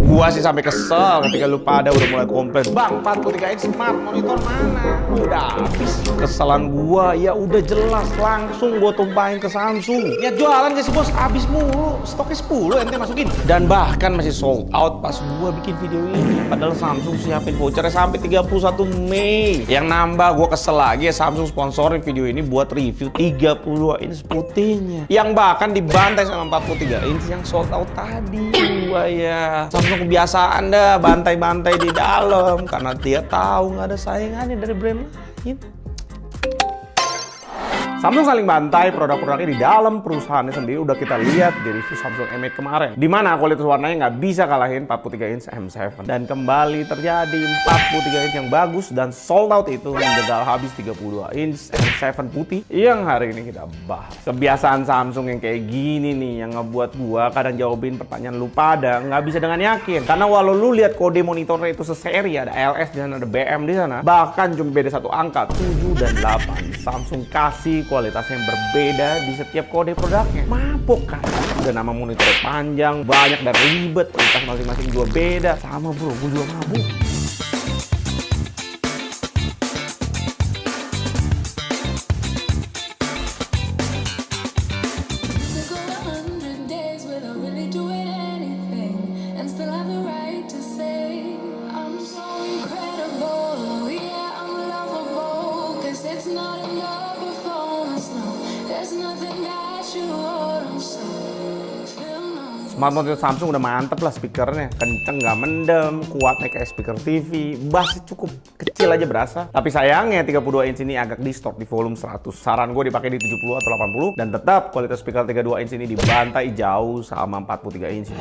Gua sih sampai kesel ketika lu pada udah mulai komplain, "Bang, 43 inch smart monitor mana?" Udah habis kesalahan gua, ya udah jelas langsung gua tumpahin ke Samsung. Ya jualan sih bos, habis mulu. Stoknya 10 ente masukin. Dan bahkan masih sold out pas gua bikin video ini. Padahal Samsung siapin vouchernya sampai 31 Mei. Yang nambah gua kesel lagi ya, Samsung sponsorin video ini buat review 32 inch putihnya. Yang bahkan dibantai sama 43 inch yang sold out tadi. Wah ya, Samsung kebiasaan dah bantai-bantai di dalam karena dia tahu nggak ada saingannya dari brand lain. Samsung saling bantai produk-produknya di dalam perusahaannya sendiri. Udah kita lihat di review Samsung M8 kemarin, dimana kualitas warnanya nggak bisa kalahin 43 inch M7. Dan kembali terjadi 43 inch yang bagus dan sold out itu menjegal habis 32 inch M7 putih yang hari ini kita bahas. Kebiasaan Samsung yang kayak gini nih yang ngebuat gua kadang jawabin pertanyaan lu pada nggak bisa dengan yakin. Karena walau lu lihat kode monitornya itu seseri, ada LS di sana, ada BM di sana, bahkan cuma beda satu angka 7 dan 8. Samsung kasih kualitas yang berbeda di setiap kode produknya. Mabuk kan? Udah nama monitor panjang, banyak dan ribet, kualitas masing-masing juga beda. Sama bro, gue juga mabuk. Smart monitor Samsung udah mantep lah speakernya, kenceng gak mendem, kuat kayak speaker TV, bass cukup kecil aja berasa. Tapi sayangnya 32 inch ini agak di stok di volume 100. Saran gue dipakai di 70 atau 80 dan tetap kualitas speaker 32 inch ini dibantai jauh sama 43 inch.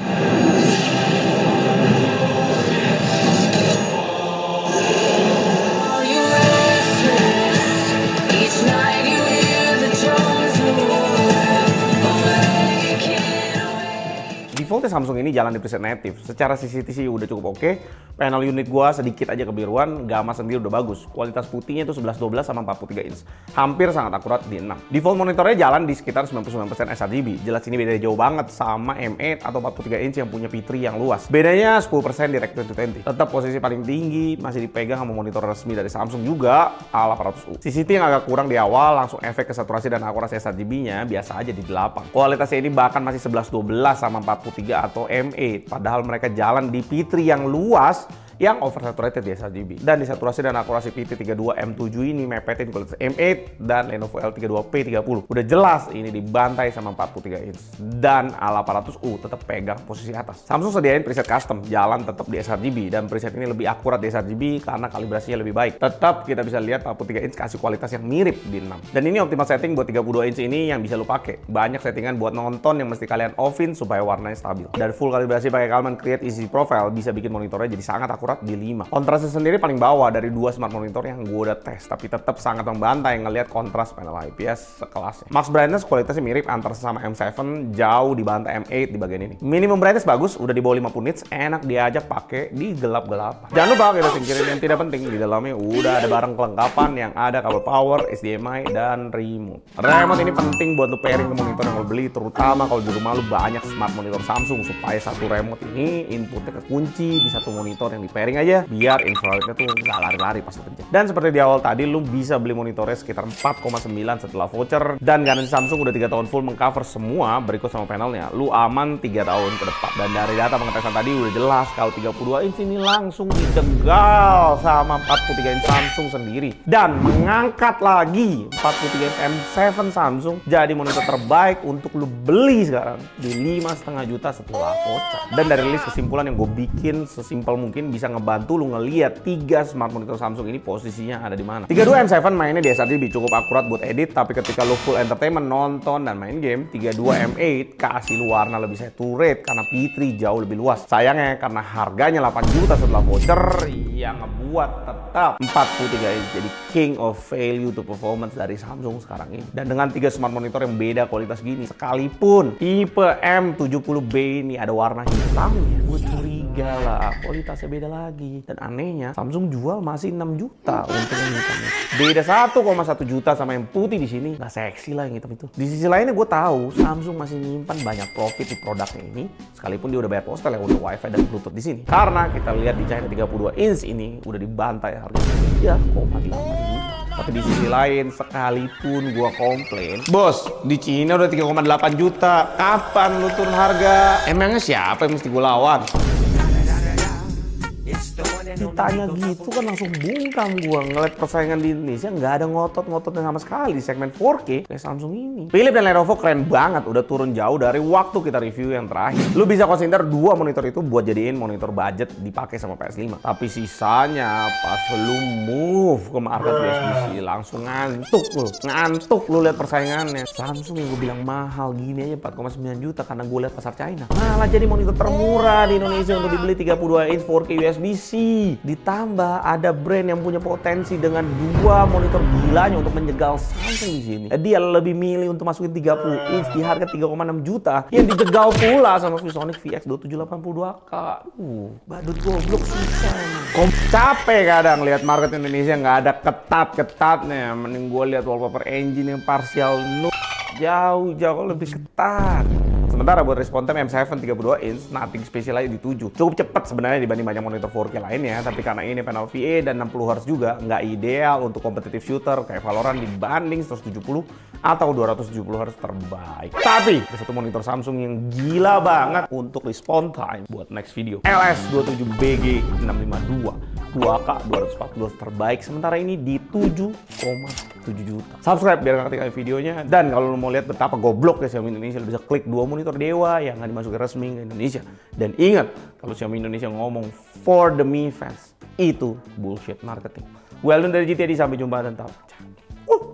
Defaultnya Samsung ini jalan di preset native. Secara CCTV udah cukup oke. Panel unit gua sedikit aja kebiruan, gamma sendiri udah bagus. Kualitas putihnya itu 11-12 sama 43 inch. Hampir sangat akurat di 6. Default monitornya jalan di sekitar 99% sRGB. Jelas ini beda jauh banget sama M8 atau 43 inch yang punya P3 yang luas. Bedanya 10% di Rec 2020. Tetap posisi paling tinggi, masih dipegang sama monitor resmi dari Samsung juga, A800U. CCTV yang agak kurang di awal, langsung efek ke saturasi dan akurasi sRGB-nya biasa aja di 8. Kualitasnya ini bahkan masih 11-12 sama 43 atau M8, padahal mereka jalan di P3 yang luas yang oversaturated di sRGB. Dan di saturasi dan akurasi PT32 M7 ini mepetin kualitas M8 dan Lenovo L32P30. Udah jelas ini dibantai sama 43 inch. Dan A800U tetap pegang posisi atas. Samsung sediain preset custom, jalan tetap di sRGB, dan preset ini lebih akurat di sRGB karena kalibrasinya lebih baik. Tetap kita bisa lihat 43 inch kasih kualitas yang mirip di 6. Dan ini optimal setting buat 32 inch ini yang bisa lu pakai. Banyak settingan buat nonton yang mesti kalian offin supaya warnanya stabil. Dan full kalibrasi pakai Calman Create Easy Profile bisa bikin monitornya jadi sangat akurat di 5. Kontrasnya sendiri paling bawah dari 2 smart monitor yang gue udah tes, tapi tetap sangat membantai ngelihat kontras panel IPS sekelasnya. Max brightness kualitasnya mirip antara sama M7, jauh dibantai M8 di bagian ini. Minimum brightness bagus, udah di bawah 50 nits, enak diajak pakai di gelap-gelap. Jangan lupa kita singkirin yang tidak penting. Di dalamnya udah ada barang kelengkapan yang ada kabel power, HDMI, dan remote. Remote ini penting buat lu pairing ke monitor yang lo beli, terutama kalau di rumah lu banyak smart monitor Samsung, supaya satu remote ini inputnya kekunci di satu monitor yang di pairing aja, biar infrarednya tuh nggak lari-lari pas kerja. Dan seperti di awal tadi, lu bisa beli monitornya sekitar 4,9 setelah voucher, dan garansi Samsung udah 3 tahun full mengcover semua berikut sama panelnya. Lu aman 3 tahun ke depan. Dan dari data pengetesan tadi udah jelas kalau 32 inch ini langsung dijegal sama 43 inch Samsung sendiri, dan mengangkat lagi 43 inch M7 Samsung jadi monitor terbaik untuk lu beli sekarang di 5,5 juta setelah voucher. Dan dari list kesimpulan yang gue bikin sesimpel mungkin bisa ngebantu lu ngeliat 3 smart monitor Samsung ini posisinya ada di mana. 32 M7 mainnya di sRGB cukup akurat buat edit, tapi ketika lu full entertainment, nonton dan main game, 32 M8 kasih lu warna lebih saturate karena P3 jauh lebih luas. Sayangnya karena harganya 8 juta setelah voucher yang ngebuat tetap 43 inch jadi king of value to performance dari Samsung sekarang ini. Dan dengan 3 smart monitor yang beda kualitas gini, sekalipun tipe M70B ini ada warna hitamnya, gue curiga beda lah, kualitasnya beda lagi. Dan anehnya Samsung jual masih 6 juta untuk yang hitamnya. Beda 1,1 juta sama yang putih di sini. Nggak seksi lah yang hitam itu. Di sisi lainnya gue tahu Samsung masih nyimpan banyak profit di produknya ini, sekalipun dia udah bayar postel ya untuk wifi dan bluetooth di sini. Karena kita lihat di China 32 inch ini udah dibantai harganya 3,8 juta. Tapi di sisi lain, sekalipun gua komplain, bos, di Cina udah 3,8 juta, kapan lu turun harga? Emangnya siapa yang mesti gua lawan? Ditanya gitu kan langsung bungkam gua ngeliat persaingan di Indonesia nggak ada ngotot-ngototnya sama sekali di segmen 4K kayak Samsung ini. Philips dan Lenovo keren banget, udah turun jauh dari waktu kita review yang terakhir. Lu bisa consider 2 monitor itu buat jadiin monitor budget dipakai sama PS5. Tapi sisanya pas lu move ke market USB-C langsung ngantuk lu lihat persaingannya. Samsung yang gue bilang mahal gini aja 4,9 juta karena gue lihat pasar China. Malah jadi monitor termurah di Indonesia untuk dibeli 32 inch 4K USB-C. Ditambah ada brand yang punya potensi dengan 2 monitor gilanya untuk menjegal Samsung di sini. Dia lebih milih untuk masukin 30 inch di harga 3,6 juta yang dijegal pula sama ViewSonic VX2782K. Badut goblok susah. Capek kadang lihat market Indonesia nggak ada ketat-ketatnya. Mending gue lihat wallpaper engine yang partial noob. Jauh lebih ketat. Sementara buat respon time M7 32 inch, nothing special aja di 7. Cukup cepat sebenarnya dibanding banyak monitor 4K lainnya, tapi karena ini panel VA dan 60 Hz juga, nggak ideal untuk competitive shooter kayak Valorant dibanding 170 atau 270 Hz terbaik. Tapi ada satu monitor Samsung yang gila banget untuk respon time buat next video. LS27BG652 2K 240 terbaik, sementara ini di 7,7 juta. Subscribe biar nggak ketinggalan videonya. Dan kalau lo mau lihat betapa goblok ya Xiaomi Indonesia, lo bisa klik 2 monitor dewa yang nggak dimasukin resmi ke Indonesia. Dan ingat, kalau Xiaomi Indonesia ngomong for the Mi fans, itu bullshit marketing. Gue Alun dari GTD, sampai jumpa dan tahu.